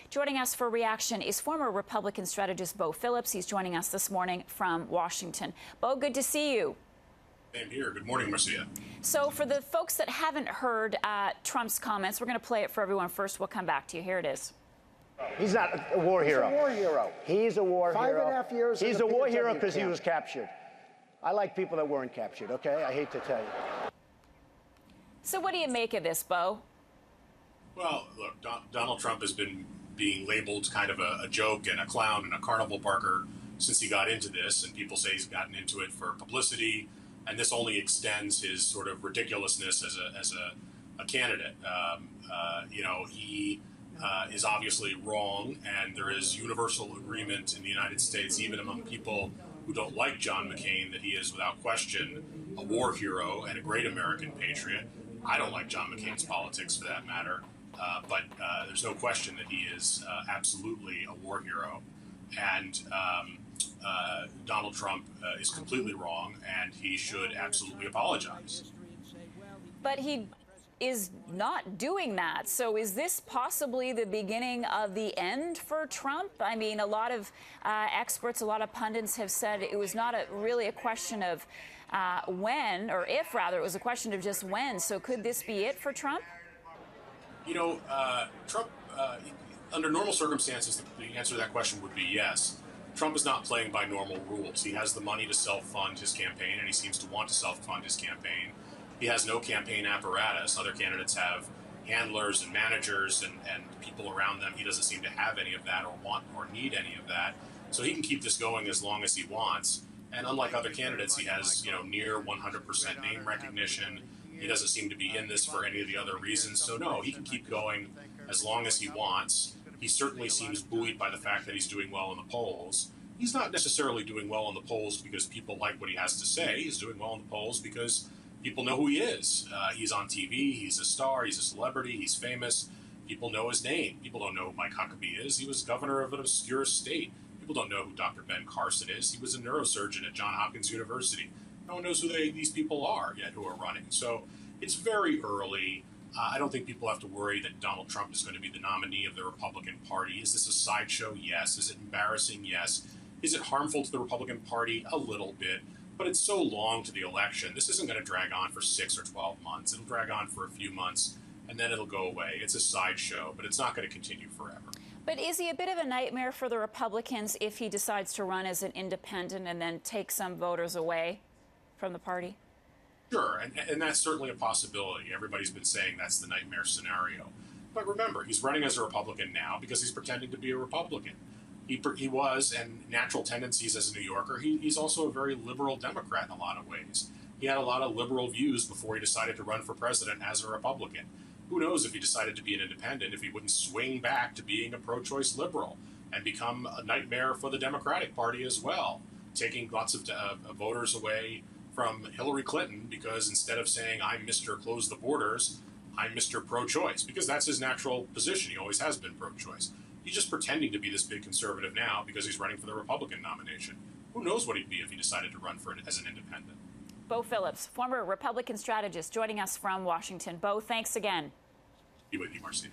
Joining us for reaction is former Republican strategist Beau Phillips. He's joining us this morning from Washington. Beau, good to see you. Same here. Good morning, Marcia. So for the folks that haven't heard Trump's comments, we're going to play it for everyone first. We'll come back to you. Here it is. He's not a war hero. He's a war hero. He's a war hero. 5.5 years. He's a war hero because he was captured. I like people that weren't captured, okay? I hate to tell you. So what do you make of this, Beau? Well, look, Donald Trump has been being labeled kind of a joke and a clown and a carnival barker since he got into this, and people say he's gotten into it for publicity, and this only extends his sort of ridiculousness as a candidate. He is obviously wrong, and there is universal agreement in the United States, even among people who don't like John McCain, that he is without question a war hero and a great American patriot. I don't like John McCain's politics for that matter, but there's no question that he is absolutely a war hero. And Donald Trump is completely wrong, and he should absolutely apologize. But he is not doing that. So is this possibly the beginning of the end for Trump? I mean, a lot of experts, a lot of pundits have said it was not really a question of when, or if rather, it was a question of just when. So could this be it for Trump? You know, Trump, under normal circumstances, the answer to that question would be yes. Trump is not playing by normal rules. He has the money to self-fund his campaign, and he seems to want to self-fund his campaign. He has no campaign apparatus. Other candidates have handlers and managers and people around them. He doesn't seem to have any of that or want or need any of that. So he can keep this going as long as he wants. And unlike other candidates, he has, near 100% name recognition. He doesn't seem to be in this for any of the other reasons. So no, he can keep going as long as he wants. He certainly seems buoyed by the fact that he's doing well in the polls. He's not necessarily doing well in the polls because people like what he has to say. He's doing well in the polls because people know who he is. He's on TV, he's a star, he's a celebrity, he's famous. People know his name. People don't know who Mike Huckabee is. He was governor of an obscure state. People don't know who Dr. Ben Carson is. He was a neurosurgeon at Johns Hopkins University. No one knows who these people are yet who are running. So it's very early. I don't think people have to worry that Donald Trump is going to be the nominee of the Republican Party. Is this a sideshow? Yes. Is it embarrassing? Yes. Is it harmful to the Republican Party? A little bit. But it's so long to the election. This isn't going to drag on for 6 or 12 months. It'll drag on for a few months, and then it'll go away. It's a sideshow, but it's not going to continue forever. But is he a bit of a nightmare for the Republicans if he decides to run as an independent and then take some voters away from the party? Sure, and that's certainly a possibility. Everybody's been saying that's the nightmare scenario. But remember, he's running as a Republican now because he's pretending to be a Republican. He was, and natural tendencies as a New Yorker, he's also a very liberal Democrat in a lot of ways. He had a lot of liberal views before he decided to run for president as a Republican. Who knows if he decided to be an independent, if he wouldn't swing back to being a pro-choice liberal and become a nightmare for the Democratic Party as well, taking lots of voters away from Hillary Clinton because instead of saying, I'm Mr. Close the Borders, I'm Mr. Pro-Choice, because that's his natural position. He always has been pro-choice. He's just pretending to be this big conservative now because he's running for the Republican nomination. Who knows what he'd be if he decided to run for it as an independent. Beau Phillips, former Republican strategist, joining us from Washington. Beau, thanks again. Be with you, Marcia.